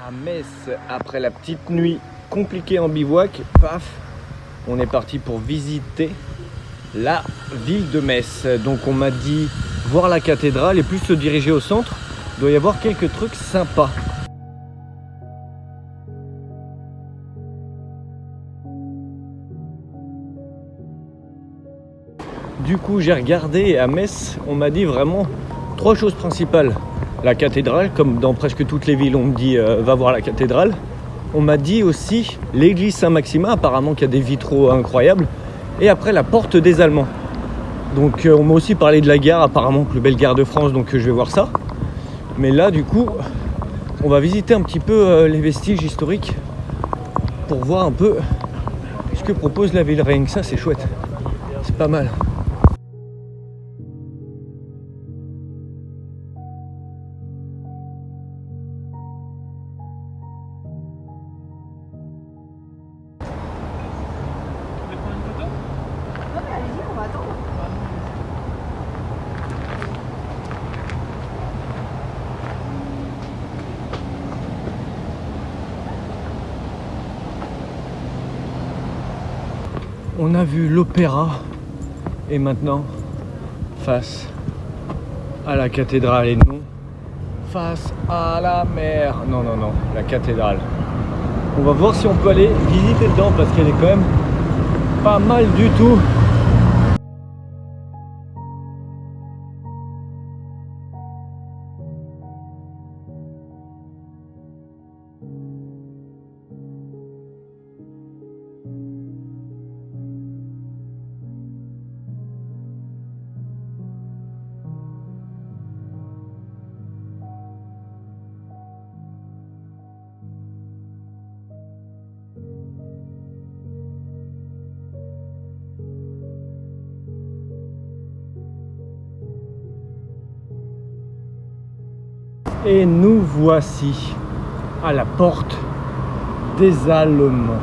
À Metz, après la petite nuit compliquée en bivouac, paf, on est parti pour visiter la ville de Metz. Donc on m'a dit voir la cathédrale et plus se diriger au centre, il doit y avoir quelques trucs sympas. Du coup j'ai regardé à Metz, on m'a dit vraiment 3 choses principales. La cathédrale, comme dans presque toutes les villes on me dit va voir la cathédrale. On m'a dit aussi l'église Saint-Maximin, apparemment qu'il y a des vitraux incroyables. Et après la porte des Allemands. Donc on m'a aussi parlé de la gare, apparemment plus belle gare de France, donc je vais voir ça. Mais là du coup on va visiter un petit peu les vestiges historiques pour voir un peu ce que propose la ville. Rien que ça c'est chouette, c'est pas mal. On a vu l'opéra et maintenant face à la cathédrale et non face à la mer. Non, la cathédrale. On va voir si on peut aller visiter dedans parce qu'elle est quand même pas mal du tout. Et nous voici à la porte des Allemands.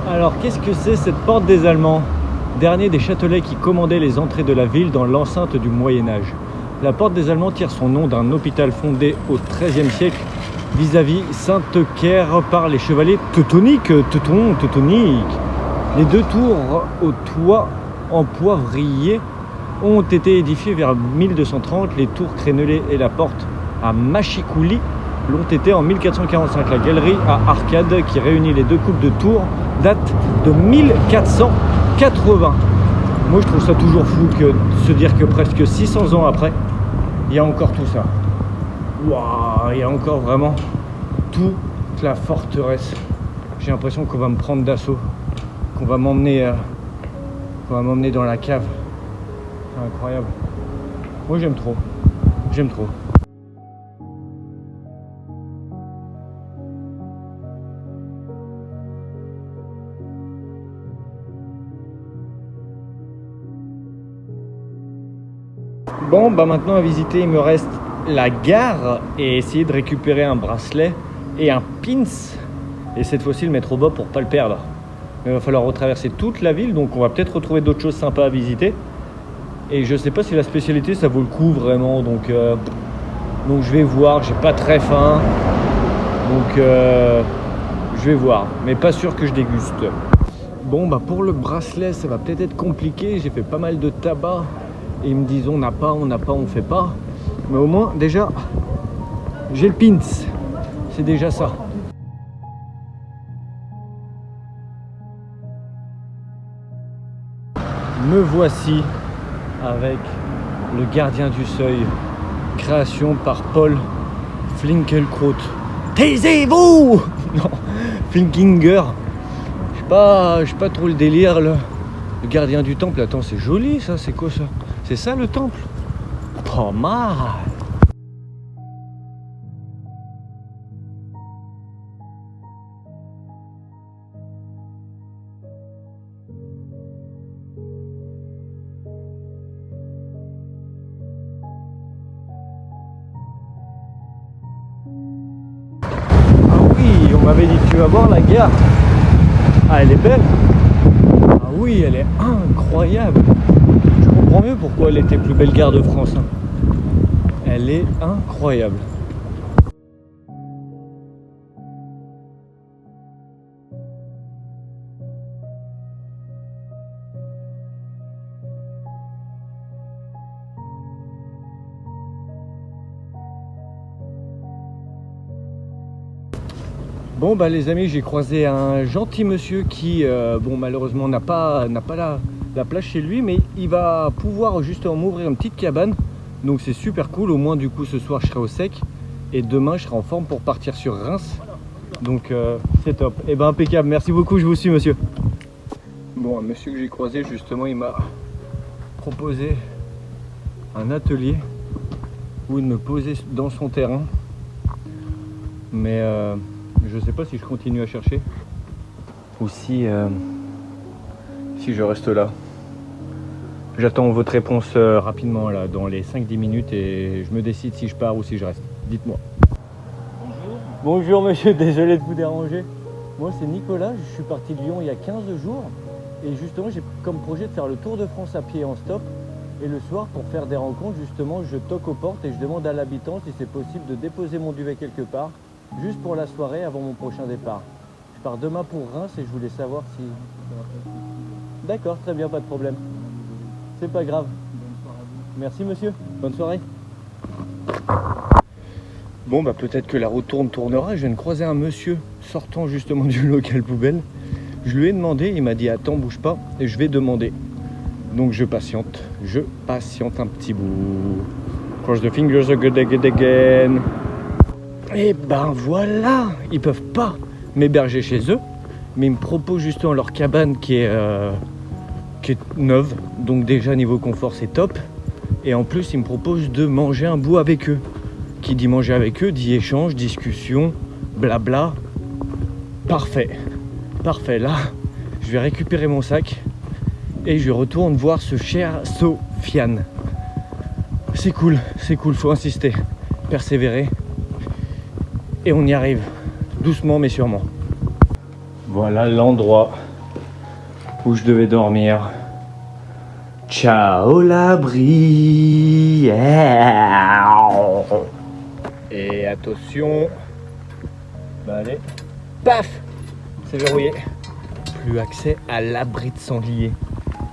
Alors qu'est-ce que c'est cette porte des Allemands? Dernier des châtelets qui commandaient les entrées de la ville dans l'enceinte du Moyen-Âge. La porte des Allemands tire son nom d'un hôpital fondé au XIIIe siècle vis-à-vis Sainte-Caire par les chevaliers teutoniques. Les 2 tours au toit en poivrier ont été édifiées vers 1230. Les tours crénelées et la porte à mâchicoulis l'ont été en 1445. La galerie à arcade qui réunit les 2 coupes de tours date de 1480. Moi je trouve ça toujours fou que de se dire que presque 600 ans après il y a encore tout ça. Waouh, il y a encore vraiment toute la forteresse. J'ai l'impression qu'on va me prendre d'assaut, qu'on va m'emmener dans la cave. C'est incroyable. Moi j'aime trop. Bon bah maintenant à visiter il me reste la gare et essayer de récupérer un bracelet et un pins. Et cette fois-ci le mettre au bas pour pas le perdre. Il va falloir retraverser toute la ville, donc on va peut-être retrouver d'autres choses sympas à visiter. Et je sais pas si la spécialité ça vaut le coup vraiment, donc je vais voir, j'ai pas très faim. Donc je vais voir, mais pas sûr que je déguste. Bon bah pour le bracelet ça va peut-être être compliqué, j'ai fait pas mal de tabac. Et ils me disent on n'a pas, on fait pas. Mais au moins déjà j'ai le pins, c'est déjà ça. Me voici avec le gardien du seuil, création par Paul Finkielkraut. Taisez-vous! Non, Finkinger. Je sais pas trop le délire là. Le gardien du temple, attends, c'est joli ça, c'est quoi ça? C'est ça le temple? Pas mal. On m'avait dit tu vas voir la gare. Ah elle est belle. Ah oui elle est incroyable. Je comprends comprends mieux pourquoi elle était plus belle gare de France. Hein. Elle est incroyable. Bon bah les amis, j'ai croisé un gentil monsieur qui bon malheureusement n'a pas la place chez lui, mais il va pouvoir justement m'ouvrir une petite cabane, donc c'est super cool. Au moins du coup ce soir je serai au sec et demain je serai en forme pour partir sur Reims, donc c'est top. Et ben impeccable, merci beaucoup, je vous suis monsieur. Bon, un monsieur que j'ai croisé justement, il m'a proposé un atelier où il me posait dans son terrain, mais je sais pas si je continue à chercher ou si je reste là. J'attends votre réponse rapidement là, dans les 5-10 minutes, et je me décide si je pars ou si je reste. Dites-moi. Bonjour. Bonjour monsieur, désolé de vous déranger. Moi c'est Nicolas, je suis parti de Lyon il y a 15 jours et justement j'ai comme projet de faire le tour de France à pied en stop, et le soir pour faire des rencontres justement je toque aux portes et je demande à l'habitant si c'est possible de déposer mon duvet quelque part juste pour la soirée avant mon prochain départ. Je pars demain pour Reims et je voulais savoir si... D'accord, très bien, pas de problème. C'est pas grave. Merci monsieur, bonne soirée. Bon bah peut-être que la route tournera. Je viens de croiser un monsieur sortant justement du local poubelle. Je lui ai demandé, il m'a dit attends, bouge pas, et je vais demander. Donc je patiente un petit bout. Cross the fingers again. Et ben voilà, ils peuvent pas m'héberger chez eux, mais ils me proposent justement leur cabane qui est neuve, donc déjà niveau confort c'est top. Et en plus ils me proposent de manger un bout avec eux. Qui dit manger avec eux dit échange, discussion, blabla. Parfait, parfait. Là, je vais récupérer mon sac et je retourne voir ce cher Sofiane. C'est cool, faut insister, persévérer. Et on y arrive, doucement mais sûrement. Voilà l'endroit où je devais dormir. Ciao l'abri. Et attention. Bah allez. Paf, c'est verrouillé. Plus accès à l'abri de sanglier.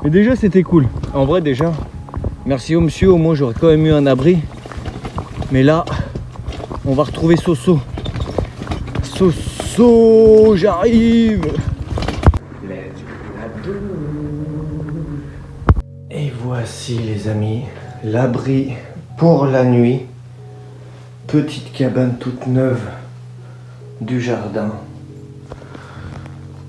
Mais déjà c'était cool. En vrai déjà, merci au monsieur, au moins j'aurais quand même eu un abri. Mais là, on va retrouver Soso. Soso, j'arrive. Et voici les amis, l'abri pour la nuit. Petite cabane toute neuve du jardin.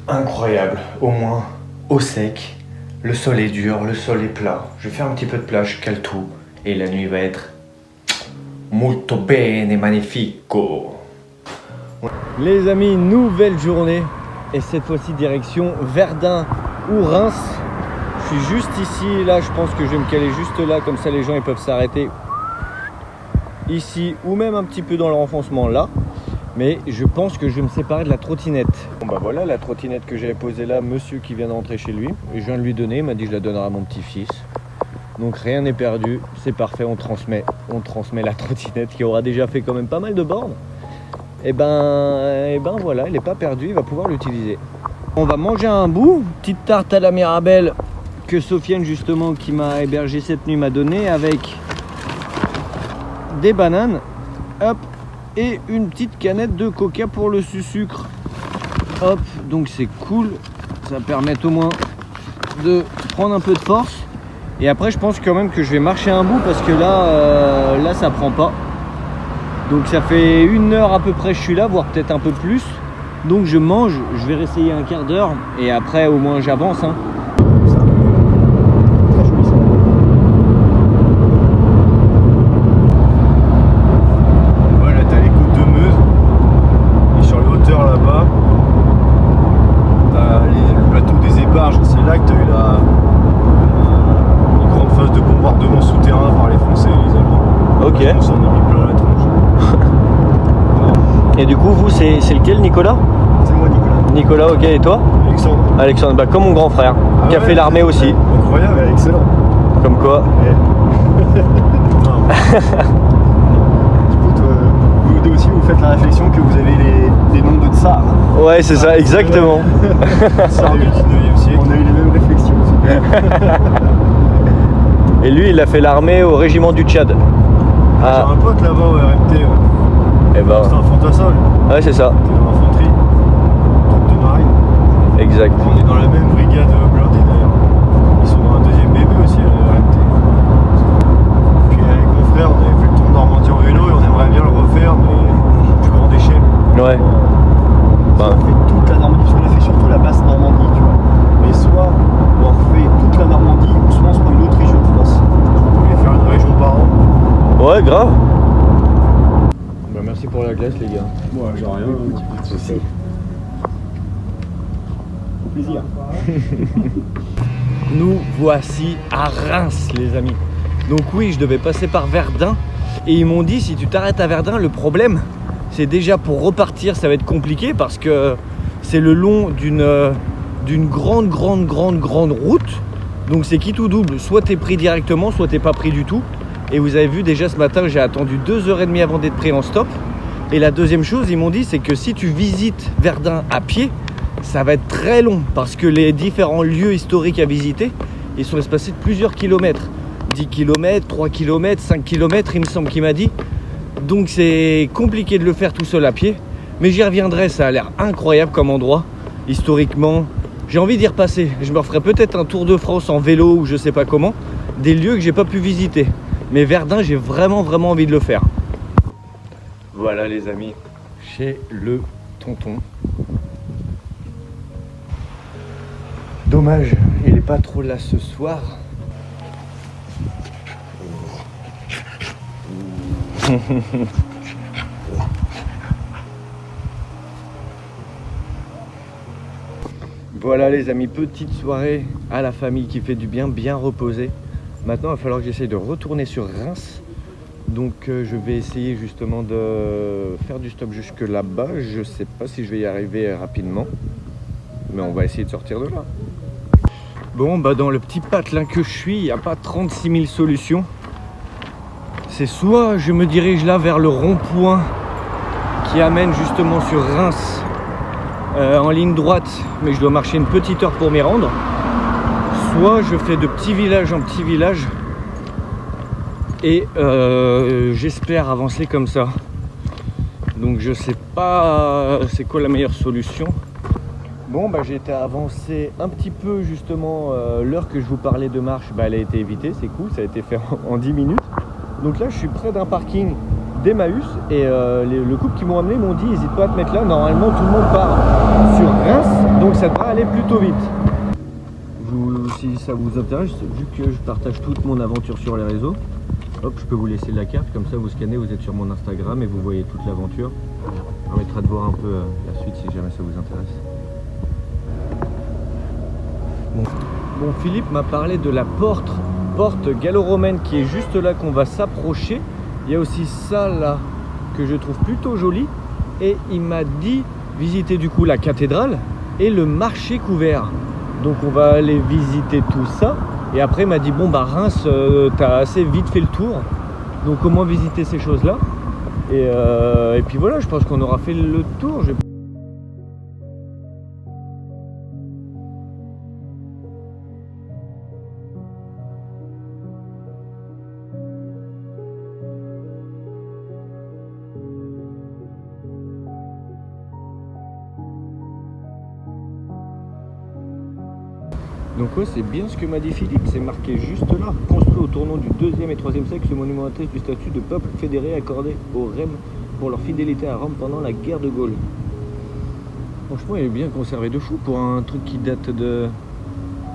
Incroyable, au moins au sec. Le sol est dur, le sol est plat. Je vais faire un petit peu de plage, cale tout. Et la nuit va être molto bene, magnifico. Les amis, nouvelle journée. Et cette fois-ci direction Verdun ou Reims. Je suis juste ici, là je pense que je vais me caler juste là, comme ça les gens ils peuvent s'arrêter ici ou même un petit peu dans le renfoncement là. Mais je pense que je vais me séparer de la trottinette. Bon bah voilà la trottinette que j'avais posée là, monsieur qui vient d'entrer chez lui. Et je viens de lui donner, il m'a dit que je la donnerai à mon petit-fils. Donc rien n'est perdu, c'est parfait, on transmet la trottinette qui aura déjà fait quand même pas mal de bornes. Et ben voilà, elle n'est pas perdue, il va pouvoir l'utiliser. On va manger un bout, petite tarte à la Mirabelle que Sofiane justement qui m'a hébergé cette nuit m'a donné avec des bananes, hop, et une petite canette de coca pour le sucre. Hop, donc c'est cool, ça permet au moins de prendre un peu de force. Et après je pense quand même que je vais marcher un bout parce que là ça prend pas. Donc ça fait 1 heure à peu près je suis là, voire peut-être un peu plus. Donc je mange, je vais réessayer un quart d'heure et après au moins j'avance hein. Et du coup, vous, c'est lequel, Nicolas? C'est moi, Nicolas. Nicolas, ok, et toi? Alexandre. Alexandre, bah, comme mon grand frère, qui a fait l'armée aussi. Incroyable, excellent. Comme quoi. Non. Du coup, vous aussi, vous faites la réflexion que vous avez les noms de tsars. Ouais, c'est ça, exactement. Tsars du 19e siècle. On a eu les mêmes réflexions aussi. Et lui, il a fait l'armée au régiment du Tchad. J'ai un pote là-bas au RMT. Et ben. C'est un fantassin. Ouais, c'est ça. T'es dans l'infanterie. Troupes de marine. Exact. On est dans la même brigade blindée d'ailleurs. Ils sont dans un deuxième bébé aussi à RMT. Puis avec mon frère, on avait fait le tour de Normandie en vélo et on aimerait bien le refaire, mais plus grande échelle. Ouais. On fait toute la Normandie, parce qu'on a fait surtout la basse Normandie, tu vois. Mais soit on refait toute la Normandie, ou soit on se prend une autre région de France. On voulait faire une région par an. Ouais, grave. Bah, merci pour la glace, les gars. Moi, j'ai rien, pas de soucis. Au plaisir. Nous voici à Reims, les amis. Donc oui, je devais passer par Verdun. Et ils m'ont dit, si tu t'arrêtes à Verdun, le problème, c'est déjà pour repartir, ça va être compliqué parce que c'est le long d'une grande route. Donc c'est qui tout double. Soit t'es pris directement, soit t'es pas pris du tout. Et vous avez vu, déjà ce matin, j'ai attendu 2h30 avant d'être pris en stop. Et la deuxième chose, ils m'ont dit, c'est que si tu visites Verdun à pied, ça va être très long parce que les différents lieux historiques à visiter, ils sont espacés de plusieurs kilomètres. 10 km, 3 km, 5 km, il me semble qu'il m'a dit. Donc c'est compliqué de le faire tout seul à pied. Mais j'y reviendrai, ça a l'air incroyable comme endroit. Historiquement, j'ai envie d'y repasser. Je me referai peut-être un tour de France en vélo ou je sais pas comment. Des lieux que j'ai pas pu visiter. Mais Verdun, j'ai vraiment envie de le faire. Voilà les amis, chez le tonton. Dommage, il est pas trop là ce soir. Voilà les amis, petite soirée à la famille qui fait du bien, bien reposé. Maintenant, il va falloir que j'essaye de retourner sur Reims. Donc je vais essayer justement de faire du stop jusque là-bas. Je sais pas si je vais y arriver rapidement. Mais on va essayer de sortir de là. Bon, bah dans le petit patelin que je suis, il n'y a pas 36 000 solutions. C'est soit je me dirige là vers le rond-point qui amène justement sur Reims en ligne droite, mais je dois marcher une petite heure pour m'y rendre. Soit je fais de petit village en petit village et j'espère avancer comme ça. Donc je sais pas c'est quoi la meilleure solution. Bon, bah j'ai été avancé un petit peu justement, l'heure que je vous parlais de marche, bah, elle a été évitée, c'est cool, ça a été fait en 10 minutes. Donc là je suis près d'un parking d'Emmaüs et le couple qui m'ont amené m'ont dit n'hésite pas à te mettre là, normalement tout le monde part sur Reims, donc ça devrait aller plutôt vite. Si ça vous intéresse, vu que je partage toute mon aventure sur les réseaux, hop, je peux vous laisser la carte, comme ça vous scannez, vous êtes sur mon Instagram et vous voyez toute l'aventure. Ça permettra de voir un peu la suite si jamais ça vous intéresse. Bon, Philippe m'a parlé de la porte gallo-romaine qui est juste là qu'on va s'approcher. Il y a aussi ça là que je trouve plutôt joli. Et il m'a dit visiter du coup la cathédrale et le marché couvert. Donc on va aller visiter tout ça. Et après il m'a dit bon bah Reims, t'as assez vite fait le tour. Donc comment visiter ces choses là. Et puis voilà, je pense qu'on aura fait le tour. Donc ouais, c'est bien ce que m'a dit Philippe, c'est marqué juste là. Construit au tournant du 2e et 3e siècle, ce monument atteste du statut de peuple fédéré accordé aux Rèmes pour leur fidélité à Rome pendant la guerre de Gaulle. Franchement, il est bien conservé de fou pour un truc qui date de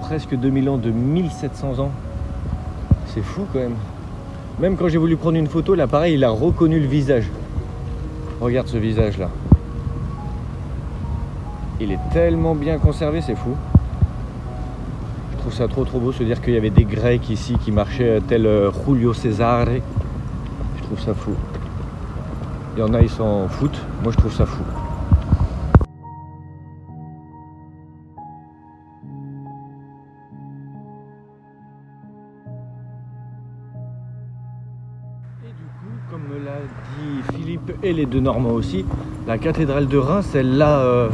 presque 2000 ans, de 1700 ans. C'est fou quand même. Même quand j'ai voulu prendre une photo, là pareil, il a reconnu le visage. Regarde ce visage là. Il est tellement bien conservé, c'est fou. Je trouve ça trop beau, se dire qu'il y avait des Grecs ici qui marchaient tel Julio César. Je trouve ça fou. Il y en a, ils s'en foutent. Moi, je trouve ça fou. Comme me l'a dit Philippe et les deux Normands aussi, la cathédrale de Reims, elle a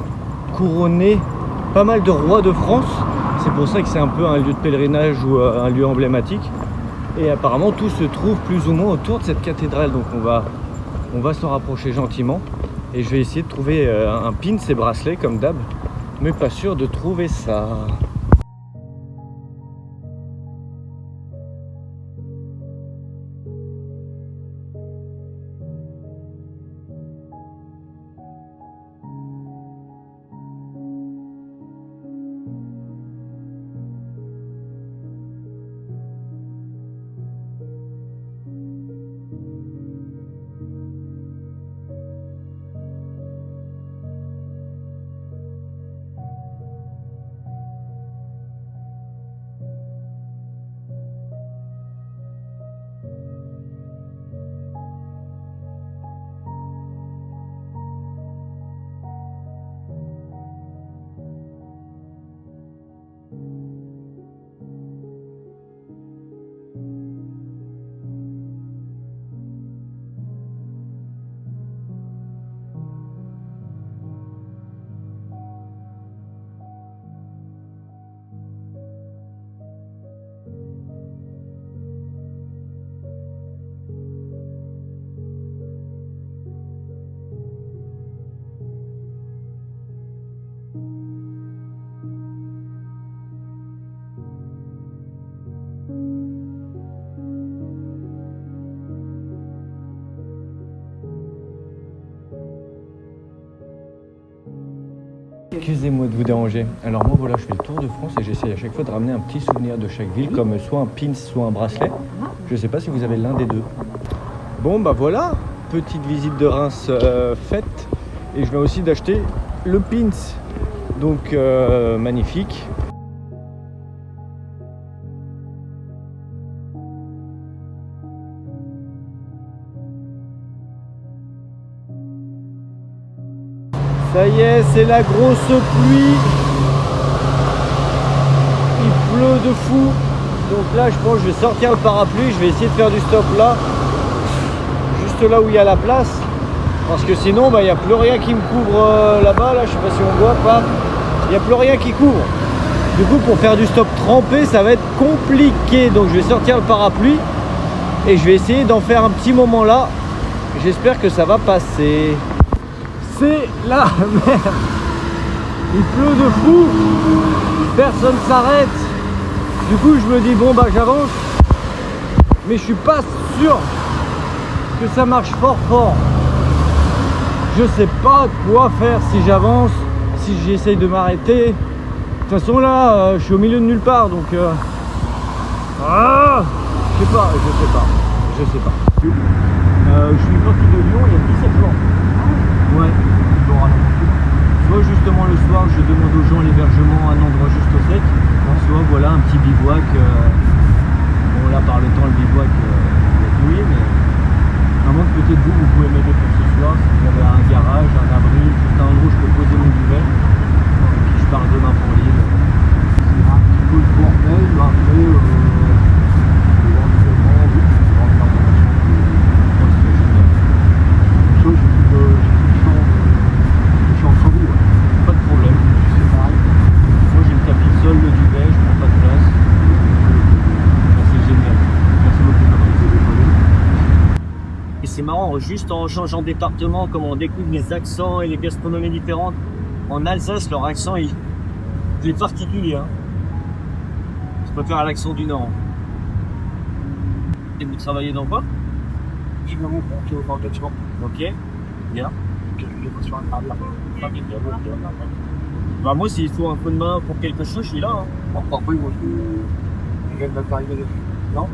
couronné pas mal de rois de France. C'est pour ça que c'est un peu un lieu de pèlerinage ou un lieu emblématique. Et apparemment tout se trouve plus ou moins autour de cette cathédrale. Donc on va s'en rapprocher gentiment. Et je vais essayer de trouver un pin, ces bracelets comme d'hab. Mais pas sûr de trouver ça. Excusez-moi de vous déranger. Alors moi voilà, je fais le tour de France et j'essaie à chaque fois de ramener un petit souvenir de chaque ville, comme soit un pins, soit un bracelet. Je ne sais pas si vous avez l'un des deux. Bon bah voilà, petite visite de Reims faite. Et je viens aussi d'acheter le pins. Donc magnifique. Ça y est, c'est la grosse pluie. Il pleut de fou. Donc là, je pense que je vais sortir le parapluie. Je vais essayer de faire du stop là. Juste là où il y a la place. Parce que sinon, il n'y a plus rien qui me couvre là-bas. Là, je sais pas si on voit pas. Il n'y a plus rien qui couvre. Du coup, pour faire du stop trempé, ça va être compliqué. Donc je vais sortir le parapluie. Et je vais essayer d'en faire un petit moment là. J'espère que ça va passer. C'est la merde. Il pleut de fou. Personne s'arrête. Du coup je me dis bon bah j'avance. Mais je suis pas sûr que ça marche fort. Je sais pas quoi faire si j'avance, si j'essaye de m'arrêter. De toute façon là je suis au milieu de nulle part donc je sais pas. Je suis parti de Lyon il y a 17 jours. Ouais, soit justement le soir je demande aux gens l'hébergement à un endroit juste au sec, soit voilà un petit bivouac. Bon là par le temps le bivouac est douillé, mais à moins que peut-être vous pouvez m'aider pour ce soir, si vous avez un garage, un abri, juste un endroit où je peux poser mon duvet, et puis je pars demain pour l'île. C'est un petit peu le bordel, après éventuellement, oui, Pas de problème. Moi j'ai le tapis sol, le duvet, je prends pas de place. C'est génial. Merci beaucoup. Et c'est marrant, juste en changeant de département, comme on découvre les accents et les gastronomies différentes. En Alsace, leur accent il est particulier. Hein. Je préfère l'accent du Nord. Et vous travaillez dans quoi? Ok, bien. Bah moi s'il faut un coup de main pour quelque chose, je suis là. Hein. Après, moi, je viens d'arriver là. Non?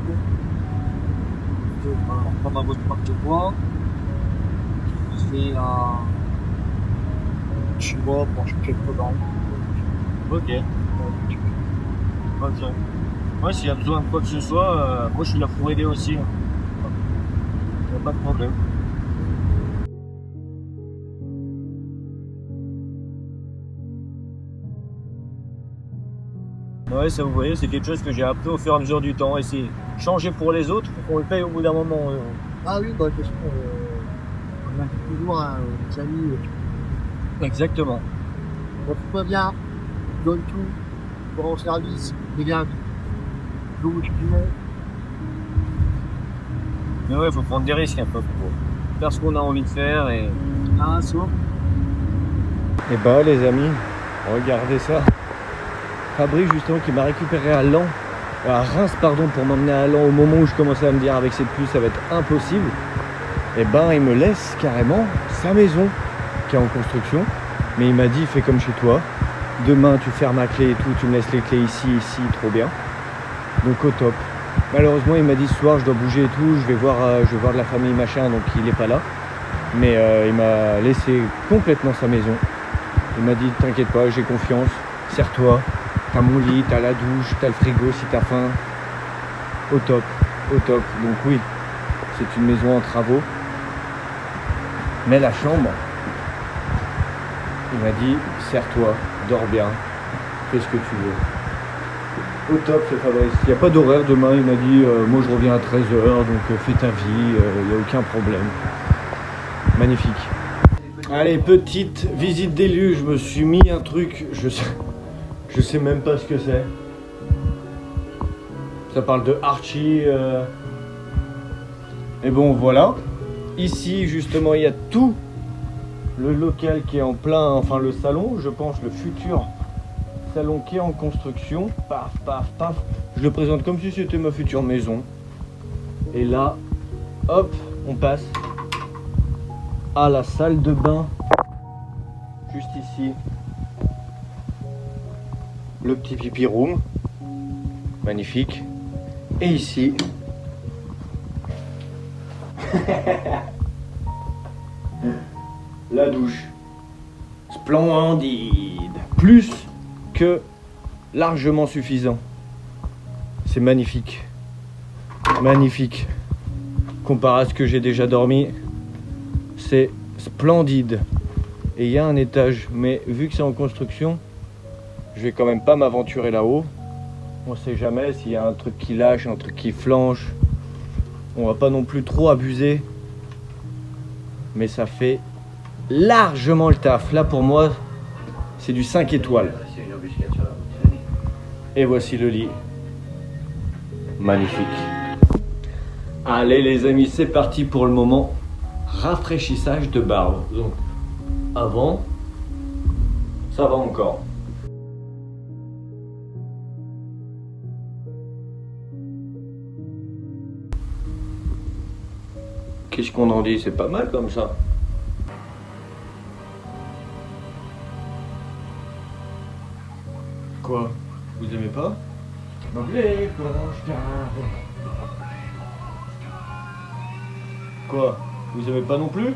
On prend votre marque de bois. Je fais un chinois pour quelques dents. Ok. Ok. Ouais, s'il y a besoin de quoi que ce soit, moi je suis là pour aider aussi. Il n'y a pas de problème. Ouais, ça vous voyez, c'est quelque chose que j'ai appris au fur et à mesure du temps. Et c'est changer pour les autres, pour qu'on le paye au bout d'un moment. Ah oui, bah de toute façon, on a toujours des amis. Exactement. On fait pas bien, on donne tout, on rend service, les gars. Donc, je dirais, Mais ouais, faut prendre des risques un peu pour faire ce qu'on a envie de faire et. un saut. Et bah les amis, regardez ça. Fabrice justement qui m'a récupéré à Laon, à Reims pardon, pour m'emmener à Laon au moment où je commençais à me dire avec cette pluie ça va être impossible. Et ben il me laisse carrément sa maison qui est en construction. Mais il m'a dit fais comme chez toi. Demain tu fermes ma clé et tout, tu me laisses les clés ici, trop bien. Donc au top. Malheureusement il m'a dit ce soir je dois bouger et tout, je vais voir de la famille machin donc il est pas là. Mais il m'a laissé complètement sa maison. Il m'a dit t'inquiète pas, j'ai confiance, serre-toi, t'as mon lit, t'as la douche, t'as le frigo si t'as faim. Au top, au top. Donc oui, c'est une maison en travaux. Mais la chambre, il m'a dit serre-toi, dors bien, fais ce que tu veux. Au top ce Fabrice. Il n'y a pas d'horaire demain, il m'a dit moi je reviens à 13h, donc fais ta vie, il n'y a aucun problème. Magnifique. Allez, petite visite des lieux, je me suis mis un truc, je sais même pas ce que c'est. Ça parle de Archie. Et bon voilà. Ici justement il y a tout le local qui est en plein, enfin le salon, je pense le futur salon qui est en construction. Paf, paf, paf. Je le présente comme si c'était ma future maison. Et là, hop, on passe à la salle de bain. Juste ici. Le petit pipi room. Magnifique. Et ici. La douche. Splendide. Plus que largement suffisant. C'est magnifique. Magnifique. Comparé à ce que j'ai déjà dormi, c'est splendide. Et il y a un étage, mais vu que c'est en construction, je vais quand même pas m'aventurer là-haut. On sait jamais s'il y a un truc qui lâche, un truc qui flanche. On va pas non plus trop abuser. Mais ça fait largement le taf. Là pour moi, c'est du 5 étoiles. Et voici le lit. Magnifique. Allez les amis, c'est parti pour le moment rafraîchissage de barbe. Donc avant, ça va encore. Qu'est-ce qu'on en dit? C'est pas mal comme ça. Quoi? Vous aimez pas? Quoi? Vous aimez pas non plus?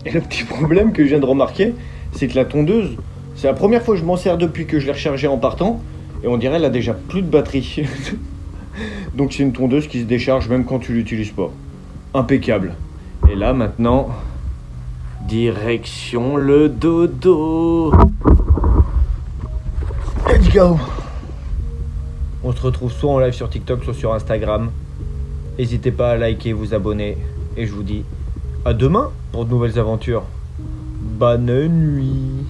Et le petit problème que je viens de remarquer, c'est que la tondeuse, c'est la première fois que je m'en sers depuis que je l'ai rechargée en partant, et on dirait qu'elle a déjà plus de batterie. Donc c'est une tondeuse qui se décharge même quand tu l'utilises pas. Impeccable. Et là maintenant, direction le dodo. Let's go. On se retrouve soit en live sur TikTok, soit sur Instagram. N'hésitez pas à liker, vous abonner. Et je vous dis à demain pour de nouvelles aventures. Bonne nuit.